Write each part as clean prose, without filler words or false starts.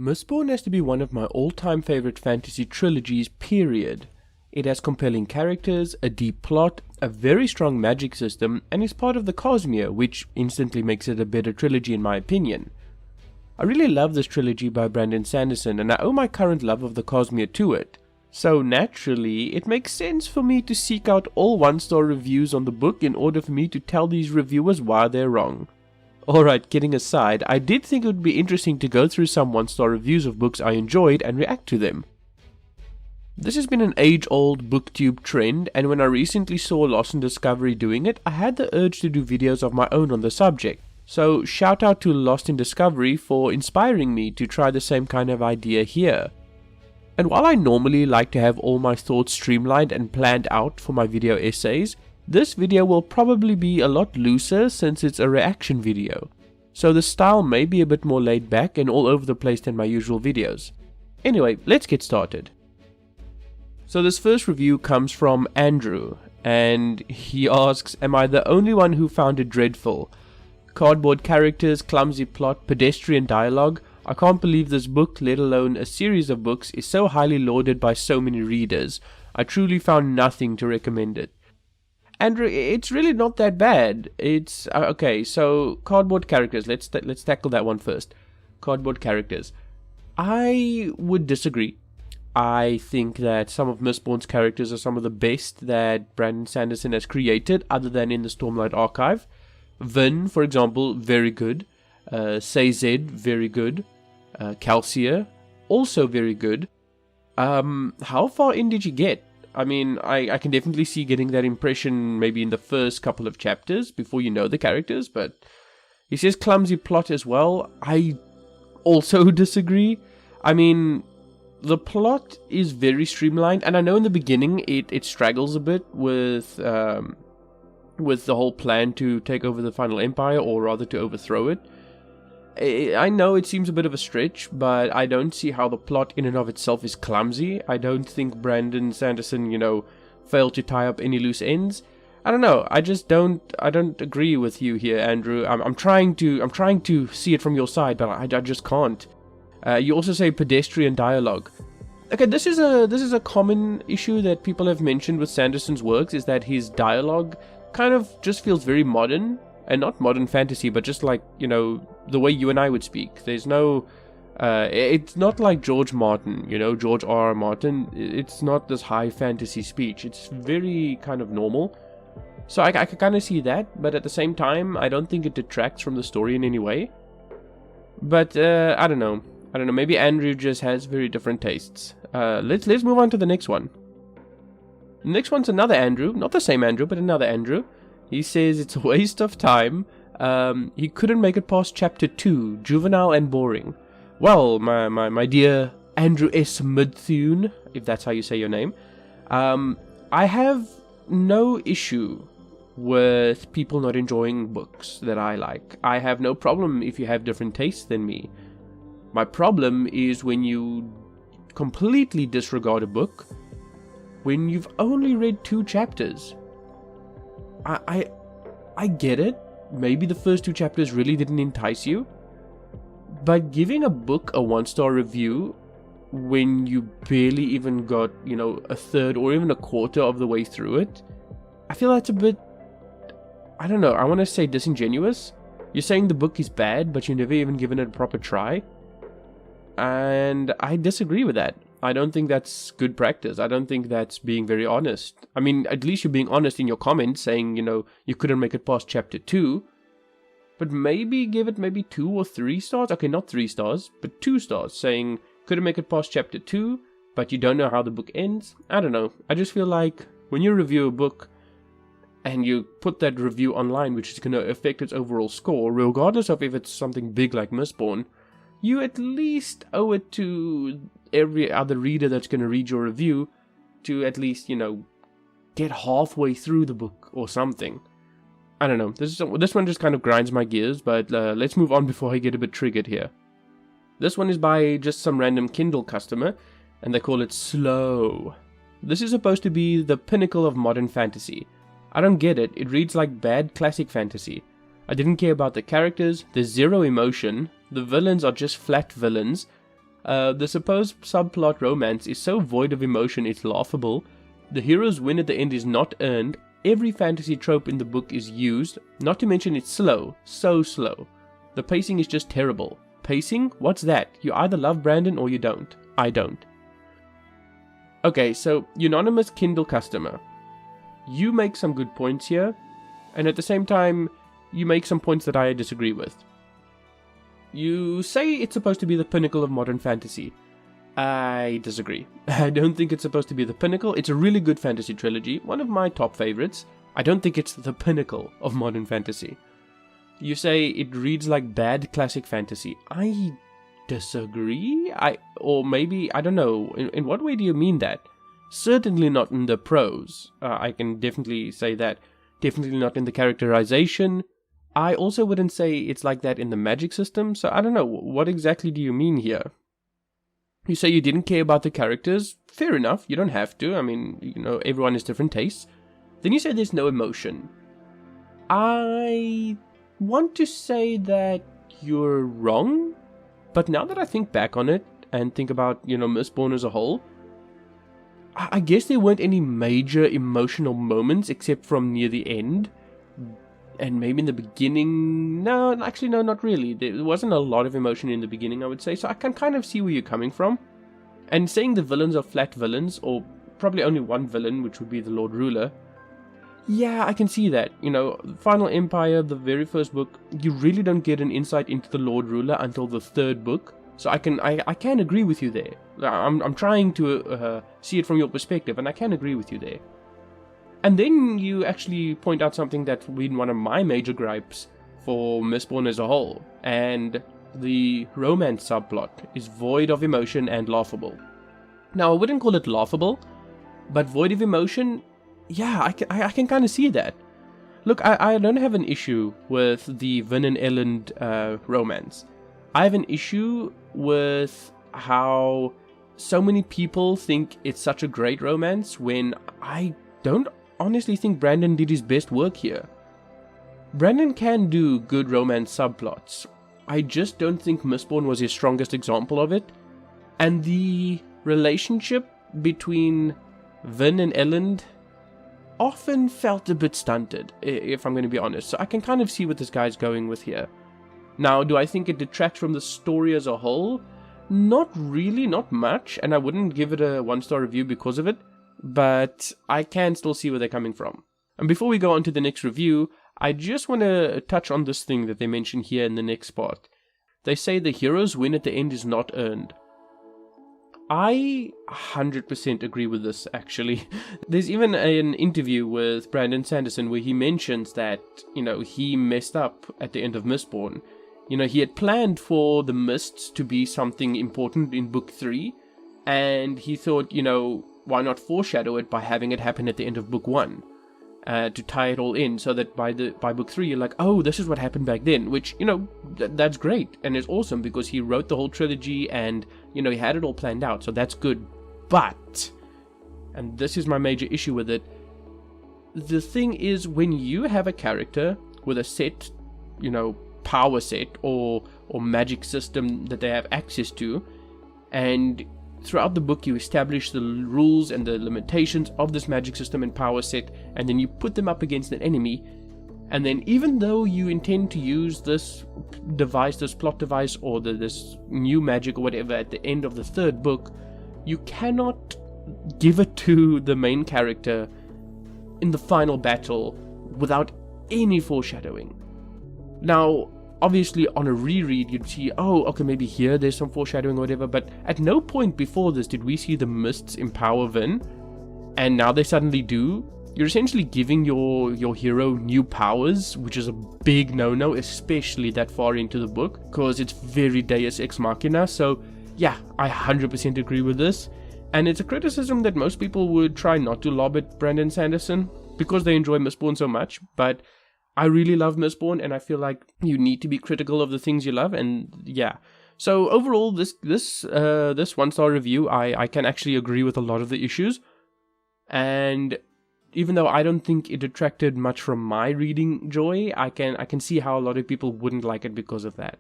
Mistborn has to be one of my all-time favorite fantasy trilogies, period. It has compelling characters, a deep plot, a very strong magic system, and is part of the Cosmere, which instantly makes it a better trilogy in my opinion. I really love this trilogy by Brandon Sanderson, and I owe my current love of the Cosmere to it. So naturally, it makes sense for me to seek out all one-star reviews on the book in order for me to tell these reviewers why they're wrong. Alright, kidding aside, I did think it would be interesting to go through some one-star reviews of books I enjoyed and react to them. This has been an age-old booktube trend, and when I recently saw Lost in Discovery doing it, I had the urge to do videos of my own on the subject. So shout out to Lost in Discovery for inspiring me to try the same kind of idea here. And while I normally like to have all my thoughts streamlined and planned out for my video essays, this video will probably be a lot looser since it's a reaction video. So the style may be a bit more laid back and all over the place than my usual videos. Anyway, let's get started. So this first review comes from Andrew, and he asks, am I the only one who found it dreadful? Cardboard characters, clumsy plot, pedestrian dialogue. I can't believe this book, let alone a series of books, is so highly lauded by so many readers. I truly found nothing to recommend it. Andrew, it's really not that bad. It's okay. So cardboard characters. Let's tackle that one first. Cardboard characters. I would disagree. I think that some of Mistborn's characters are some of the best that Brandon Sanderson has created, other than in the Stormlight Archive. Vin, for example, very good. Sayzed, very good. Calcia, also very good. How far in did you get? I mean, I can definitely see getting that impression maybe in the first couple of chapters before you know the characters, but he says clumsy plot as well. I also disagree. I mean, the plot is very streamlined, and I know in the beginning it struggles a bit with the whole plan to take over the Final Empire, or rather to overthrow it. I know it seems a bit of a stretch, but I don't see how the plot in and of itself is clumsy. I don't think Brandon Sanderson, failed to tie up any loose ends. I don't know. I don't agree with you here, Andrew. I'm trying to see it from your side, but I just can't. You also say pedestrian dialogue. Okay, this is a common issue that people have mentioned with Sanderson's works, is that his dialogue kind of just feels very modern. And not modern fantasy, but just like, the way you and I would speak. There's no... it's not like George Martin, George R.R. Martin. It's not this high fantasy speech. It's very kind of normal. So I can kind of see that, but at the same time, I don't think it detracts from the story in any way. But, I don't know. Maybe Andrew just has very different tastes. Let's move on to the next one. The next one's another Andrew. Not the same Andrew, but another Andrew. He says it's a waste of time. He couldn't make it past chapter 2, juvenile and boring. Well, my dear Andrew S. Midthune, if that's how you say your name, I have no issue with people not enjoying books that I like. I have no problem if you have different tastes than me. My problem is when you completely disregard a book when you've only read 2 chapters. I get it. Maybe the first 2 chapters really didn't entice you. But giving a book a 1-star review when you barely even got, a third or even a quarter of the way through it, I feel that's a bit, I don't know, I want to say disingenuous. You're saying the book is bad, but you've never even given it a proper try. And I disagree with that. I don't think that's good practice. I don't think that's being very honest. I mean, at least you're being honest in your comments, saying, you couldn't make it past chapter 2. But maybe give it 2 or 3 stars. Okay, not 3 stars, but 2 stars, saying, couldn't make it past chapter 2, but you don't know how the book ends. I don't know. I just feel like when you review a book and you put that review online, which is going to affect its overall score, regardless of if it's something big like Mistborn, you at least owe it to every other reader that's going to read your review to at least, get halfway through the book or something. I don't know. This one just kind of grinds my gears, but let's move on before I get a bit triggered here. This one is by just some random Kindle customer, and they call it Slow. This is supposed to be the pinnacle of modern fantasy. I don't get it. It reads like bad classic fantasy. I didn't care about the characters, there's zero emotion, the villains are just flat villains. The supposed subplot romance is so void of emotion it's laughable. The hero's win at the end is not earned. Every fantasy trope in the book is used, not to mention it's slow, so slow. The pacing is just terrible. Pacing? What's that? You either love Brandon or you don't. I don't. Okay, so, unanimous Kindle customer. You make some good points here, and at the same time, you make some points that I disagree with. You say it's supposed to be the pinnacle of modern fantasy. I disagree. I don't think it's supposed to be the pinnacle. It's a really good fantasy trilogy, one of my top favorites. I don't think it's the pinnacle of modern fantasy. You say it reads like bad classic fantasy. I disagree? Or maybe, I don't know, in what way do you mean that? Certainly not in the prose. I can definitely say that. Definitely not in the characterization. I also wouldn't say it's like that in the magic system, so I don't know, what exactly do you mean here? You say you didn't care about the characters. Fair enough, you don't have to. I mean, everyone has different tastes. Then you say there's no emotion. I want to say that you're wrong, but now that I think back on it and think about, Mistborn as a whole, I guess there weren't any major emotional moments except from near the end. And maybe in the beginning, no, actually no, not really. There wasn't a lot of emotion in the beginning, I would say, so I can kind of see where you're coming from. And saying the villains are flat villains, or probably only one villain, which would be the Lord Ruler, yeah, I can see that. Final Empire, the very first book, you really don't get an insight into the Lord Ruler until the third book, so I can agree with you there. I'm trying to see it from your perspective, and I can agree with you there. And then you actually point out something that's been one of my major gripes for Mistborn as a whole, and the romance subplot is void of emotion and laughable. Now, I wouldn't call it laughable, but void of emotion, yeah, I can kind of see that. Look, I don't have an issue with the Vin and Elend romance. I have an issue with how so many people think it's such a great romance when I don't honestly think Brandon did his best work here. Brandon can do good romance subplots. I just don't think Mistborn was his strongest example of it. And the relationship between Vin and Elend often felt a bit stunted, if I'm going to be honest. So I can kind of see what this guy's going with here. Now, do I think it detracts from the story as a whole? Not really, not much, and I wouldn't give it a 1-star review because of it. But I can still see where they're coming from. And before we go on to the next review, I just want to touch on this thing that they mention here in the next part. They say the hero's win at the end is not earned. I 100% agree with this, actually. There's even an interview with Brandon Sanderson where he mentions that, he messed up at the end of Mistborn. He had planned for the mists to be something important in book 3, and he thought, why not foreshadow it by having it happen at the end of book 1 to tie it all in, so that by book 3 you're like, oh, this is what happened back then, which, that's great, and it's awesome because he wrote the whole trilogy and, he had it all planned out, so that's good. But, and this is my major issue with it, the thing is, when you have a character with a set, power set or magic system that they have access to, and throughout the book you establish the rules and the limitations of this magic system and power set, and then you put them up against an enemy, and then even though you intend to use this device, this plot device, or this new magic or whatever at the end of the third book, you cannot give it to the main character in the final battle without any foreshadowing. Now, obviously, on a reread, you'd see, oh, okay, maybe here there's some foreshadowing or whatever, but at no point before this did we see the mists empower Vin, and now they suddenly do. You're essentially giving your hero new powers, which is a big no-no, especially that far into the book, because it's very deus ex machina. So, yeah, I 100% agree with this, and it's a criticism that most people would try not to lob at Brandon Sanderson, because they enjoy Mistborn so much, but I really love Mistborn, and I feel like you need to be critical of the things you love, and yeah. So overall, this 1-star review, I can actually agree with a lot of the issues, and even though I don't think it detracted much from my reading joy, I can see how a lot of people wouldn't like it because of that.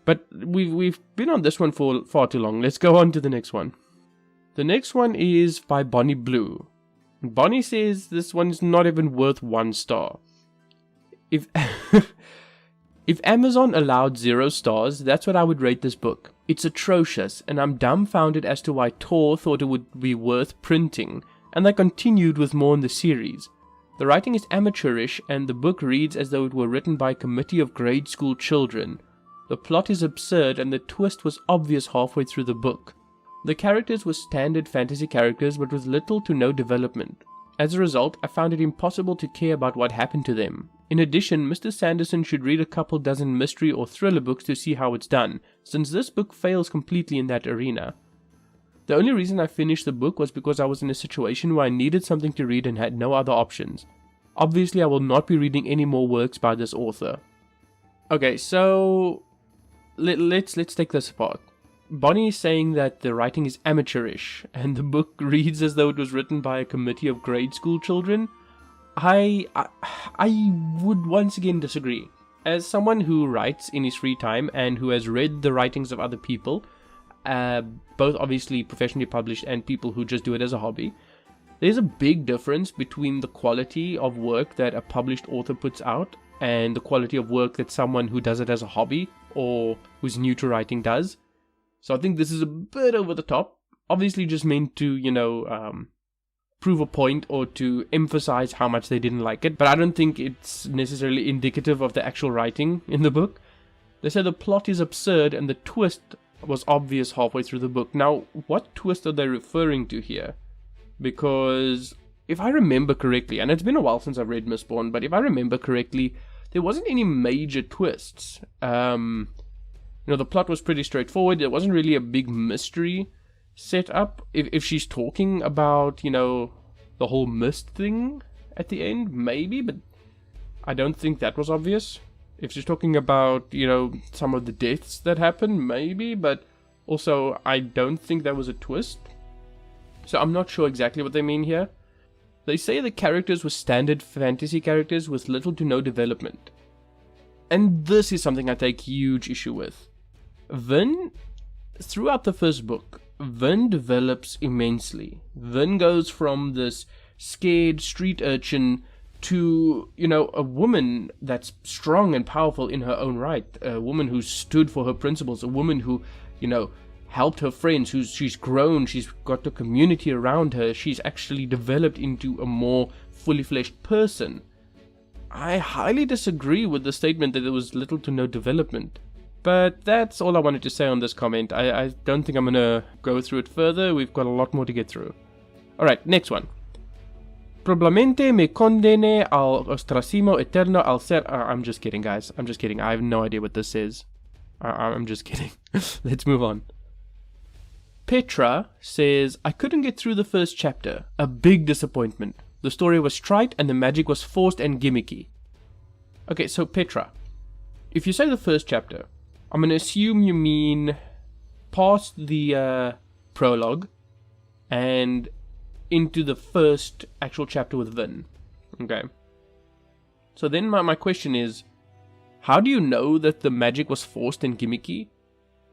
But we've been on this one for far too long. Let's go on to the next one. The next one is by Bonnie Blue. Bonnie says this one is not even worth 1 star. If if Amazon allowed 0 stars, that's what I would rate this book. It's atrocious, and I'm dumbfounded as to why Tor thought it would be worth printing, and they continued with more in the series. The writing is amateurish, and the book reads as though it were written by a committee of grade school children. The plot is absurd, and the twist was obvious halfway through the book. The characters were standard fantasy characters, but with little to no development. As a result, I found it impossible to care about what happened to them. In addition, Mr. Sanderson should read a couple dozen mystery or thriller books to see how it's done, since this book fails completely in that arena. The only reason I finished the book was because I was in a situation where I needed something to read and had no other options. Obviously, I will not be reading any more works by this author. Okay, so let's take this apart. Bonnie is saying that the writing is amateurish, and the book reads as though it was written by a committee of grade school children. I would once again disagree. As someone who writes in his free time and who has read the writings of other people, both obviously professionally published and people who just do it as a hobby, there's a big difference between the quality of work that a published author puts out and the quality of work that someone who does it as a hobby or who's new to writing does. So I think this is a bit over the top. Obviously just meant to, prove a point or to emphasize how much they didn't like it. But I don't think it's necessarily indicative of the actual writing in the book. They say the plot is absurd and the twist was obvious halfway through the book. Now, what twist are they referring to here? Because if I remember correctly, and it's been a while since I've read Mistborn, but if I remember correctly, there wasn't any major twists. The plot was pretty straightforward. There wasn't really a big mystery set up. If she's talking about, the whole mist thing at the end, maybe, but I don't think that was obvious. If she's talking about, some of the deaths that happened, maybe, but also I don't think that was a twist. So I'm not sure exactly what they mean here. They say the characters were standard fantasy characters with little to no development. And this is something I take huge issue with. Vin, throughout the first book, Vin develops immensely. Vin goes from this scared street urchin to, a woman that's strong and powerful in her own right. A woman who stood for her principles. A woman who, helped her friends. She's grown. She's got a community around her. She's actually developed into a more fully fleshed person. I highly disagree with the statement that there was little to no development. But that's all I wanted to say on this comment. I don't think I'm going to go through it further. We've got a lot more to get through. Alright, next one. Probablemente me condene al ostracismo eterno al ser... I'm just kidding, guys. I'm just kidding. I have no idea what this is. I'm just kidding. Let's move on. Petra says, I couldn't get through the first chapter. A big disappointment. The story was trite and the magic was forced and gimmicky. Okay, so Petra, if you say the first chapter, I'm going to assume you mean past the prologue and into the first actual chapter with Vin. Okay. So then my question is, how do you know that the magic was forced and gimmicky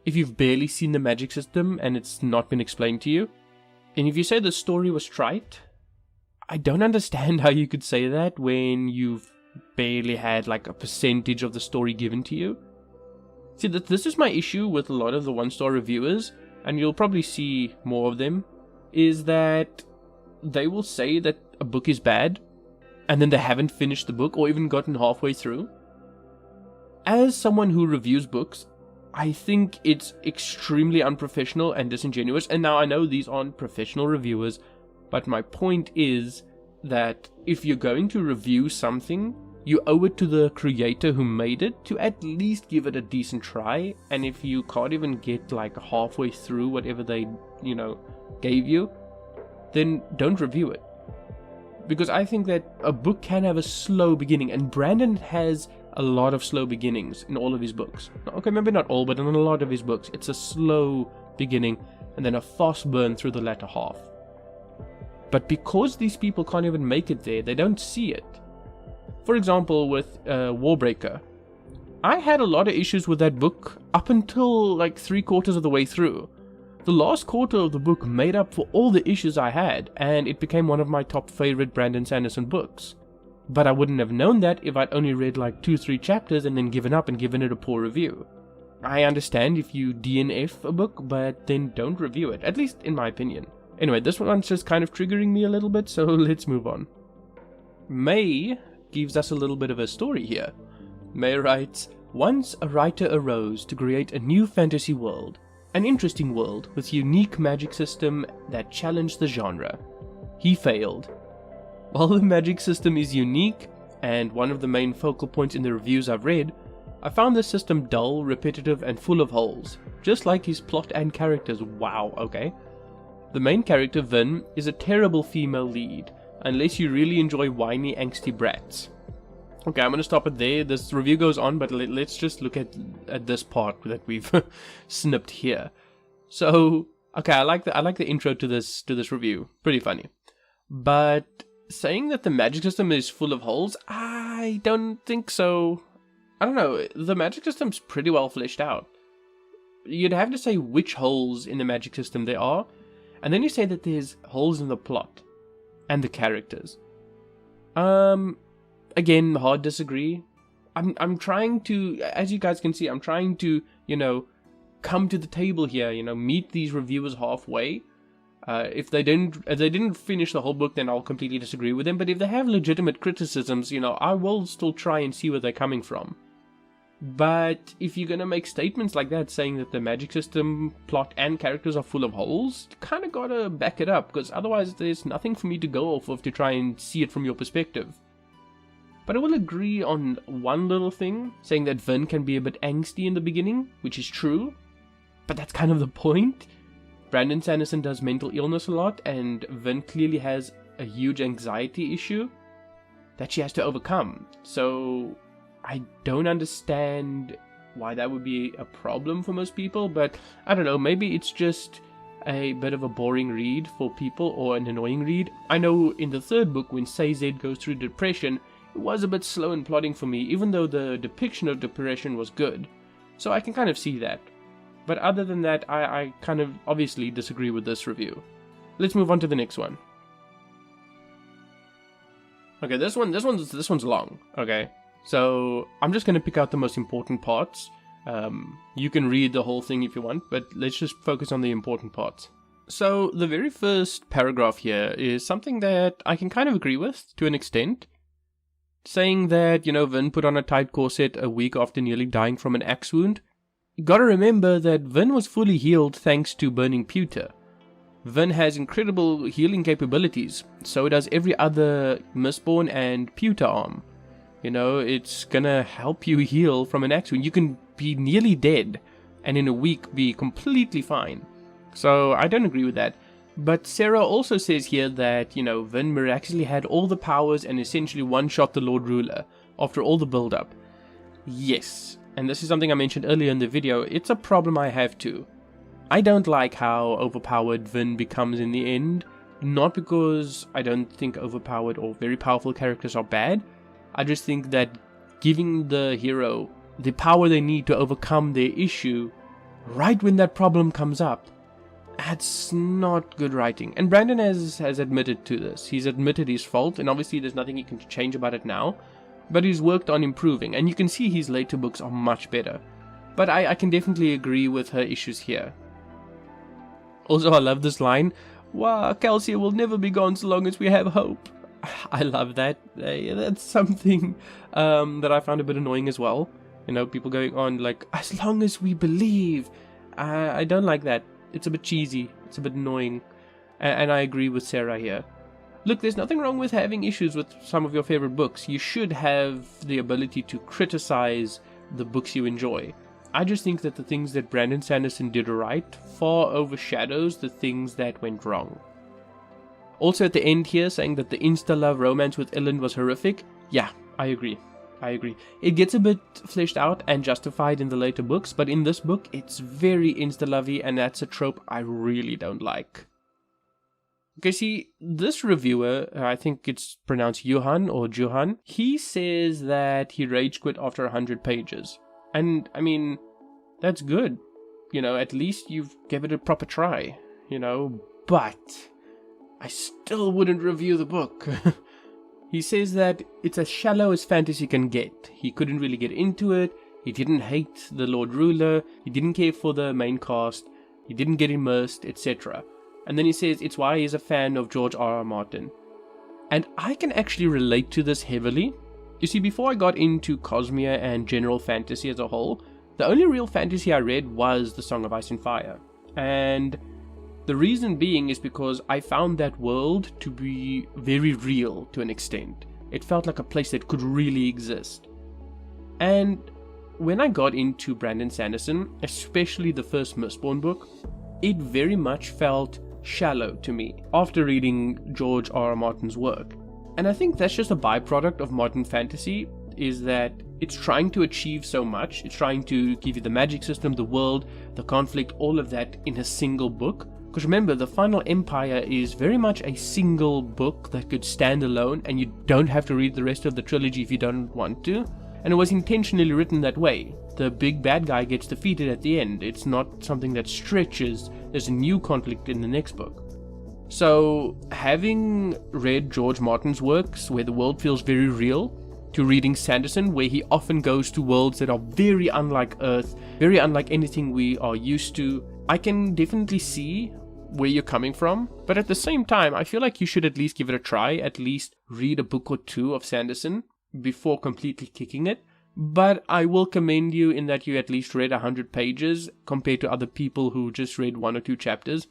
if you've barely seen the magic system and it's not been explained to you? And if you say the story was trite, I don't understand how you could say that when you've barely had like a percentage of the story given to you. See, this is my issue with a lot of the one-star reviewers, and you'll probably see more of them, is that they will say that a book is bad, and then they haven't finished the book or even gotten halfway through. As someone who reviews books, I think it's extremely unprofessional and disingenuous, and now I know these aren't professional reviewers, but my point is that if you're going to review something, you owe it to the creator who made it to at least give it a decent try. And if you can't even get like halfway through whatever they, gave you, then don't review it. Because I think that a book can have a slow beginning, and Brandon has a lot of slow beginnings in all of his books. Okay, maybe not all, but in a lot of his books, it's a slow beginning and then a fast burn through the latter half. But because these people can't even make it there, they don't see it. For example, with Warbreaker, I had a lot of issues with that book up until like 3/4 of the way through. The last quarter of the book made up for all the issues I had, and it became one of my top favorite Brandon Sanderson books. But I wouldn't have known that if I'd only read like 2-3 chapters and then given up and given it a poor review. I understand if you DNF a book, but then don't review it, at least in my opinion. Anyway, this one's just kind of triggering me a little bit, so let's move on. May gives us a little bit of a story here. May writes, "Once a writer arose to create a new fantasy world, an interesting world with unique magic system that challenged the genre. He failed. While the magic system is unique, and one of the main focal points in the reviews I've read, I found this system dull, repetitive, and full of holes, just like his plot and characters." Wow, okay. "The main character, Vin, is a terrible female lead, unless you really enjoy whiny, angsty brats." Okay, I'm going to stop it there. This review goes on, but let's just look at this part that we've snipped here. So, okay, I like the intro to this review. Pretty funny. But saying that the magic system is full of holes, I don't think so. I don't know. The magic system's pretty well fleshed out. You'd have to say which holes in the magic system there are, and then you say that there's holes in the plot and the characters. Again, hard disagree. I'm trying to, as you guys can see, I'm trying to, come to the table here, meet these reviewers halfway. If they didn't finish the whole book, then I'll completely disagree with them. But if they have legitimate criticisms, I will still try and see where they're coming from. But if you're gonna make statements like that, saying that the magic system, plot, and characters are full of holes, you kind of gotta back it up, because otherwise there's nothing for me to go off of to try and see it from your perspective. But I will agree on one little thing, saying that Vin can be a bit angsty in the beginning, which is true, but that's kind of the point. Brandon Sanderson does mental illness a lot, and Vin clearly has a huge anxiety issue that she has to overcome. So I don't understand why that would be a problem for most people, but I don't know, maybe it's just a bit of a boring read for people, or an annoying read. I know in the third book, when Sayzed goes through depression, it was a bit slow in plotting for me, even though the depiction of depression was good. So I can kind of see that. But other than that, I kind of obviously disagree with this review. Let's move on to the next one. Okay, this one's long, okay? So I'm just gonna pick out the most important parts. You can read the whole thing if you want, but let's just focus on the important parts. So the very first paragraph here is something that I can kind of agree with to an extent. Saying that, Vin put on a tight corset a week after nearly dying from an axe wound. You gotta remember that Vin was fully healed thanks to burning pewter. Vin has incredible healing capabilities, so does every other Mistborn and pewter arm. It's gonna help you heal from an axe wound. You can be nearly dead, and in a week be completely fine. So I don't agree with that. But Sarah also says here that, Vin miraculously had all the powers and essentially one-shot the Lord Ruler after all the build-up. Yes, and this is something I mentioned earlier in the video, it's a problem I have too. I don't like how overpowered Vin becomes in the end, not because I don't think overpowered or very powerful characters are bad. I just think that giving the hero the power they need to overcome their issue right when that problem comes up, that's not good writing. And Brandon has admitted to this. He's admitted his fault, and obviously there's nothing he can change about it now, but he's worked on improving, and you can see his later books are much better. But I can definitely agree with her issues here. Also, I love this line, "Wow, Calcia will never be gone so long as we have hope." I love that. That's something that I found a bit annoying as well. People going on like, "As long as we believe." I don't like that. It's a bit cheesy. It's a bit annoying. And I agree with Sarah here. Look, there's nothing wrong with having issues with some of your favorite books. You should have the ability to criticize the books you enjoy. I just think that the things that Brandon Sanderson did right far overshadows the things that went wrong. Also at the end here, saying that the insta-love romance with Ellen was horrific. Yeah, I agree. It gets a bit fleshed out and justified in the later books, but in this book, it's very insta-lovey, and that's a trope I really don't like. Okay, see, this reviewer, I think it's pronounced Johan or Johan, he says that he rage quit after 100 pages. And, I mean, that's good. You know, at least you've given it a proper try, you know, but I still wouldn't review the book. He says that it's as shallow as fantasy can get. He couldn't really get into it. He didn't hate the Lord Ruler. He didn't care for the main cast. He didn't get immersed, etc. And then he says it's why he's a fan of George R.R. Martin. And I can actually relate to this heavily. You see, before I got into Cosmere and general fantasy as a whole, the only real fantasy I read was The Song of Ice and Fire. And the reason being is because I found that world to be very real to an extent. It felt like a place that could really exist. And when I got into Brandon Sanderson, especially the first Mistborn book, it very much felt shallow to me after reading George R.R. Martin's work. And I think that's just a byproduct of modern fantasy, is that it's trying to achieve so much. It's trying to give you the magic system, the world, the conflict, all of that in a single book. Because remember, the Final Empire is very much a single book that could stand alone, and you don't have to read the rest of the trilogy if you don't want to. And it was intentionally written that way. The big bad guy gets defeated at the end. It's not something that stretches. There's a new conflict in the next book. So, having read George Martin's works, where the world feels very real, to reading Sanderson, where he often goes to worlds that are very unlike Earth, very unlike anything we are used to, I can definitely see where you're coming from. But at the same time, I feel like you should at least give it a try, at least read a book or two of Sanderson before completely kicking it. But I will commend you in that you at least read 100 pages compared to other people who just read 1 or 2 chapters.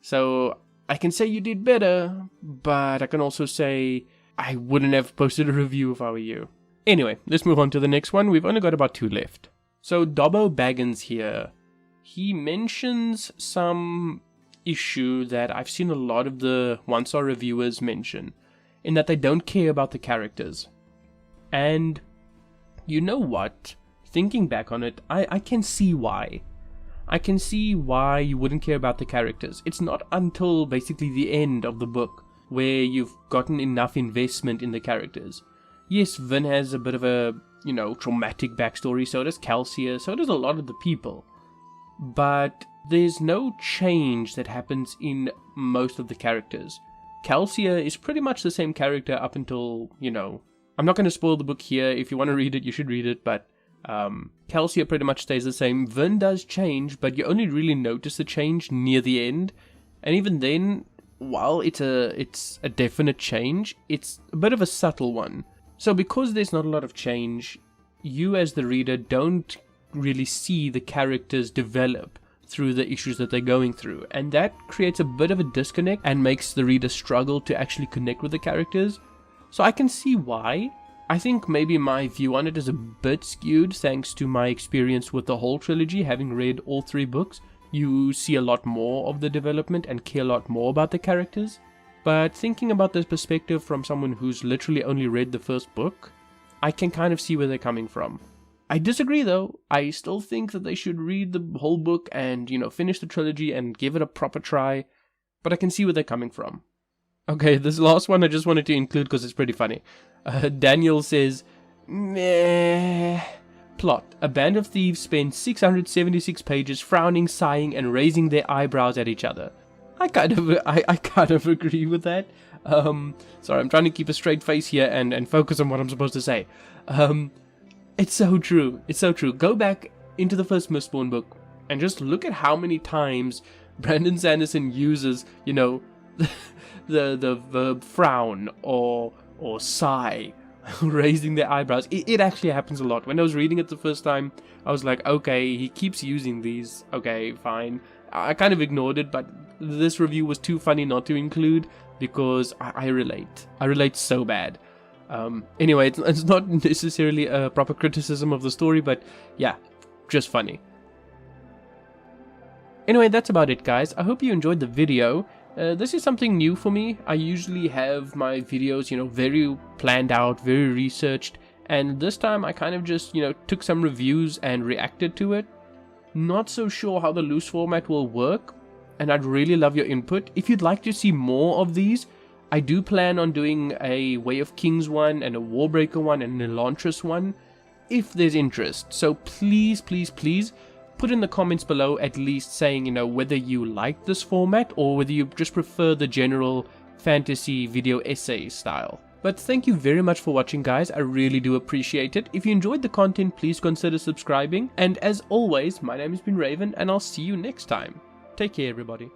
So I can say you did better, but I can also say I wouldn't have posted a review if I were you. Anyway, let's move on to the next one. We've only got about 2 left. So Dobbo Baggins here, he mentions some issue that I've seen a lot of the one-star reviewers mention, in that they don't care about the characters. And you know what? Thinking back on it, I can see why. I can see why you wouldn't care about the characters. It's not until basically the end of the book where you've gotten enough investment in the characters. Yes, Vin has a bit of a, traumatic backstory, so does Calcia, so does a lot of the people. But there's no change that happens in most of the characters. Calcia is pretty much the same character up until, I'm not going to spoil the book here. If you want to read it, you should read it, but Calcia pretty much stays the same. Vin does change, but you only really notice the change near the end. And even then, while it's a definite change, it's a bit of a subtle one. So because there's not a lot of change, you as the reader don't really see the characters develop through the issues that they're going through. And that creates a bit of a disconnect and makes the reader struggle to actually connect with the characters. So I can see why. I think maybe my view on it is a bit skewed thanks to my experience with the whole trilogy, having read all 3 books. You see a lot more of the development and care a lot more about the characters. But thinking about this perspective from someone who's literally only read the first book, I can kind of see where they're coming from. I disagree though. I still think that they should read the whole book and, finish the trilogy and give it a proper try. But I can see where they're coming from. Okay, this last one I just wanted to include because it's pretty funny. Daniel says, meh. Plot. A band of thieves spend 676 pages frowning, sighing, and raising their eyebrows at each other. I kind of agree with that. Sorry, I'm trying to keep a straight face here and focus on what I'm supposed to say. It's so true. It's so true. Go back into the first Mistborn book and just look at how many times Brandon Sanderson uses, the verb frown or sigh, raising their eyebrows. It actually happens a lot. When I was reading it the first time, I was like, okay, he keeps using these. Okay, fine. I kind of ignored it, but this review was too funny not to include because I relate. I relate so bad. Anyway, it's not necessarily a proper criticism of the story, but yeah, just funny. Anyway, that's about it, guys. I hope you enjoyed the video. This is something new for me. I usually have my videos, very planned out, very researched. And this time I kind of just, took some reviews and reacted to it. Not so sure how the loose format will work. And I'd really love your input. If you'd like to see more of these, I do plan on doing a Way of Kings one and a Warbreaker one and an Elantris one. if there's interest. So please, please, please put in the comments below at least saying, you know, whether you like this format or whether you just prefer the general fantasy video essay style. But thank you very much for watching, guys. I really do appreciate it. If you enjoyed the content, please consider subscribing. And as always, my name has been Raven, and I'll see you next time. Take care, everybody.